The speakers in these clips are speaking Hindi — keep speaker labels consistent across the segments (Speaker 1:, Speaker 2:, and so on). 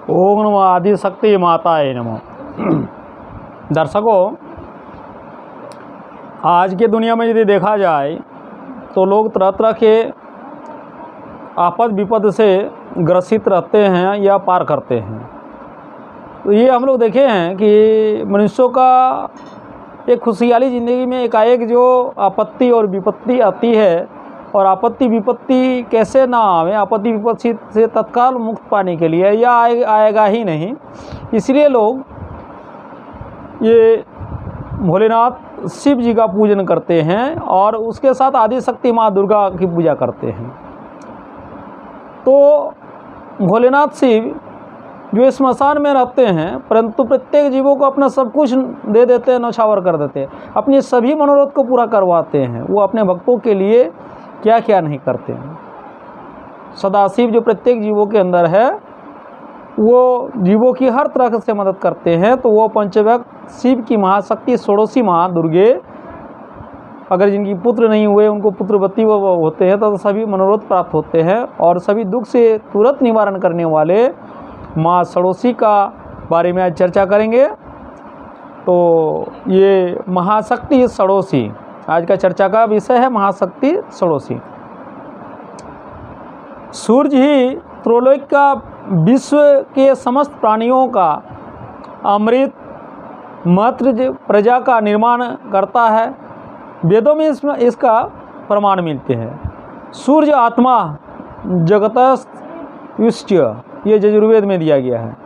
Speaker 1: ओम नमो आदिशक्ति माताये नमो। दर्शकों, आज के दुनिया में यदि देखा जाए तो लोग तरह तरह के आपद विपद से ग्रसित रहते हैं या पार करते हैं। तो ये हम लोग देखे हैं कि मनुष्यों का एक खुशहाली ज़िंदगी में एकाएक जो आपत्ति और विपत्ति आती है, और आपत्ति विपत्ति कैसे ना आवे, आपत्ति विपत्ति से तत्काल मुक्त पाने के लिए या आएगा ही नहीं, इसलिए लोग ये भोलेनाथ शिव जी का पूजन करते हैं और उसके साथ आदिशक्ति माँ दुर्गा की पूजा करते हैं। तो भोलेनाथ शिव जो स्मशान में रहते हैं, परंतु प्रत्येक जीवों को अपना सब कुछ दे देते हैं, नौछावर कर देते हैं, अपने सभी मनोरथ को पूरा करवाते हैं। वो अपने भक्तों के लिए क्या क्या नहीं करते हैं। सदाशिव जो प्रत्येक जीवों के अंदर है, वो जीवों की हर तरह से मदद करते हैं। तो वो पंचभक्त शिव की महाशक्ति षोडशी माँ दुर्गे, अगर जिनकी पुत्र नहीं हुए उनको पुत्रवती वो होते हैं तो सभी मनोरथ प्राप्त होते हैं, और सभी दुख से तुरंत निवारण करने वाले माँ षोडशी का बारे में आज चर्चा करेंगे। तो ये महाशक्ति षोडशी आज का चर्चा का विषय है, महाशक्ति षोडशी। सूर्य ही त्रिलोक का, विश्व के समस्त प्राणियों का अमृत मातृ प्रजा का निर्माण करता है। वेदों में इसका प्रमाण मिलते हैं। सूर्य आत्मा जगतस्त्युष्ट, ये यजुर्वेद में दिया गया है।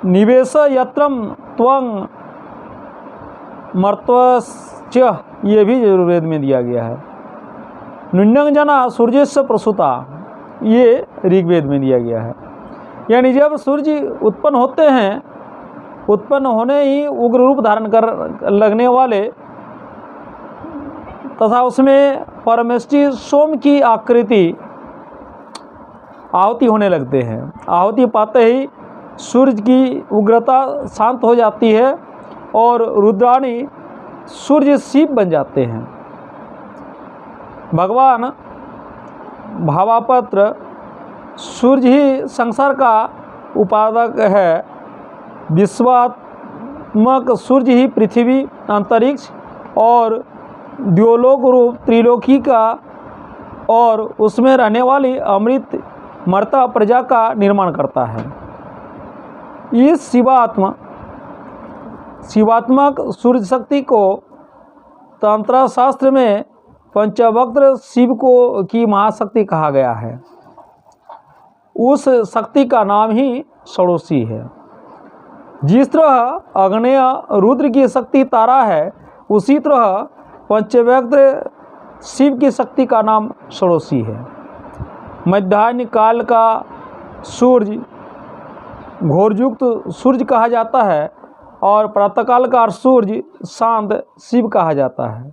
Speaker 1: निवेश यत्रम त्वं मर्त्वश्च, ये भी यजुर्वेद में दिया गया है। नुन्यं जना सूर्यस्य प्रसूता, ये ऋग्वेद में दिया गया है। यानी जब सूर्य उत्पन्न होते हैं, उत्पन्न होने ही उग्र रूप धारण कर लगने वाले तथा उसमें परमेष्टि सोम की आकृति आहुति होने लगते हैं। आहुति पाते ही सूर्य की उग्रता शांत हो जाती है और रुद्राणी सूर्य शिव बन जाते हैं। भगवान भावापत्र सूर्य ही संसार का उपादक है। विश्वात्मक सूर्य ही पृथ्वी, अंतरिक्ष और द्योलोक रूप त्रिलोकी का और उसमें रहने वाली अमृत मर्ता प्रजा का निर्माण करता है। इस शिवात्मक सूर्य शक्ति को तंत्र शास्त्र में पंचवक्त्र शिव को की महाशक्ति कहा गया है। उस शक्ति का नाम ही षोडशी है। जिस तरह अग्नेय रुद्र की शक्ति तारा है, उसी तरह पंचवक्त्र शिव की शक्ति का नाम षोडशी है। मध्याह्न काल का सूर्य घोरयुक्त सूर्य कहा जाता है और प्रातःकाल का सूर्य शांत शिव कहा जाता है।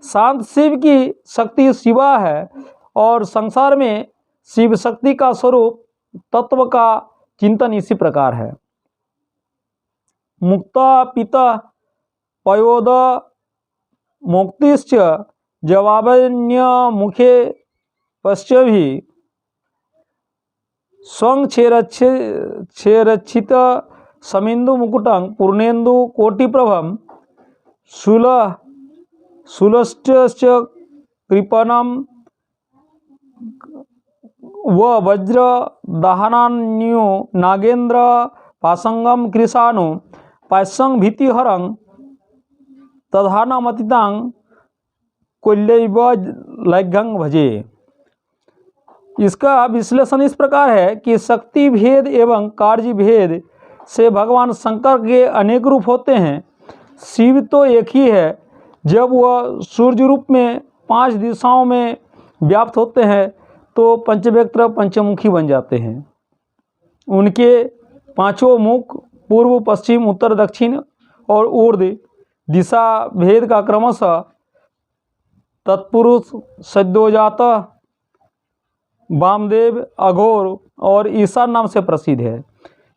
Speaker 1: शांत शिव की शक्ति शिवा है और संसार में शिव शक्ति का स्वरूप तत्व का चिंतन इसी प्रकार है। मुक्ता पिता पयोद मुक्तिश्च जवाबन्य मुखे पश्चभी स्वं छेरच्छित समिंदु मुकुटं पूर्णेन्दु कोटिप्रभं सुलष्टश्च कृपणं व वज्र दहनान्यो नागेन्द्र पासंगम कृशानु पायसंग भीतिहरं तधानमतितां कुल्यैव लैघ्यं भजे। इसका विश्लेषण इस प्रकार है कि शक्ति भेद एवं कार्य भेद से भगवान शंकर के अनेक रूप होते हैं। शिव तो एक ही है। जब वह सूर्य रूप में 5 दिशाओं में व्याप्त होते हैं तो पंचवक्त्र पंचमुखी बन जाते हैं। उनके 5 मुख पूर्व, पश्चिम, उत्तर, दक्षिण और ऊर्ध्व दिशा भेद का क्रमशः तत्पुरुष, सद्योजात, वामदेव, अघोर और ईशान नाम से प्रसिद्ध है।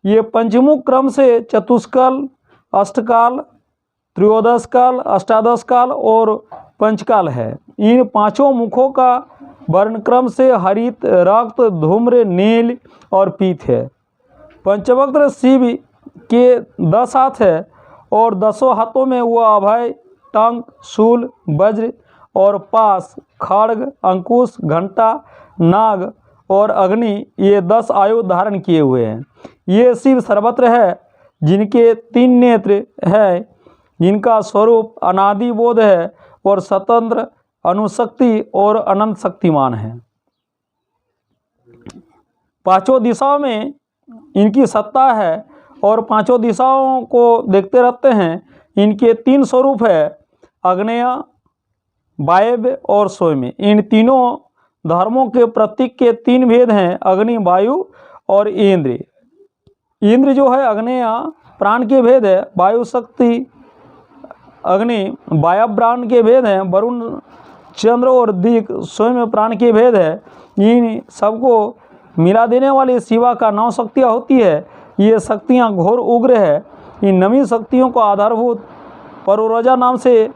Speaker 1: ये पंचमुख क्रम से चतुष्काल, अष्टकाल, त्रयोदश काल, अष्टादश काल और पंचकाल है। इन 5 मुखों का वर्णक्रम से हरित, रक्त, धूम्र, नील और पीत है। पंचवक्त्र शिव के 10 हाथ है और 10 हाथों में वह अभय, टंक, शूल, वज्र और पास, खड्ग, अंकुश, घंटा, नाग और अग्नि ये 10 आयुध धारण किए हुए हैं। ये शिव सर्वत्र है, जिनके 3 नेत्र है, जिनका स्वरूप अनादि बोध है और स्वतंत्र, अनुशक्ति और अनंत शक्तिमान है। पांचों दिशाओं में इनकी सत्ता है और पांचों दिशाओं को देखते रहते हैं। इनके 3 स्वरूप है, आग्नेय, वायव्य और सौम्य। इन तीनों धर्मों के प्रतीक के 3 भेद हैं, अग्नि, वायु और इंद्र। इंद्र जो है आग्नेय प्राण के भेद है, वायु शक्ति अग्नि वायु प्राण के भेद हैं, वरुण, चंद्र और दिक सौम्य प्राण के भेद है। इन सबको मिला देने वाली शिवा का 9 शक्तियाँ होती है। ये शक्तियाँ घोर उग्र है। इन नवी शक्तियों को आधारभूत परोरजा नाम से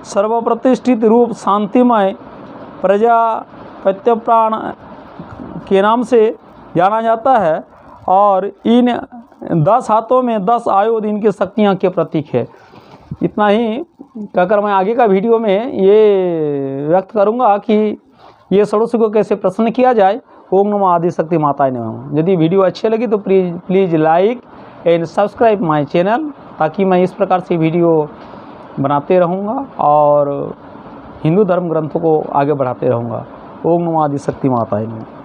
Speaker 1: सर्वप्रतिष्ठित रूप शांतिमय प्रजापत्य प्राण के नाम से जाना जाता है और इन 10 हाथों में 10 आयुध इनकी शक्तियाँ के प्रतीक है। इतना ही कहकर मैं आगे का वीडियो में ये व्यक्त करूँगा कि ये षोडशी को कैसे प्रसन्न किया जाए। ओम नमो आदिशक्ति माताय नमः। यदि वीडियो अच्छे लगी तो please like and subscribe my channel, ताकि मैं इस प्रकार से वीडियो बनाते रहूँगा और हिंदू धर्म ग्रंथों को आगे बढ़ाते रहूँगा। ओम नमो आदिशक्ति माताय नमः।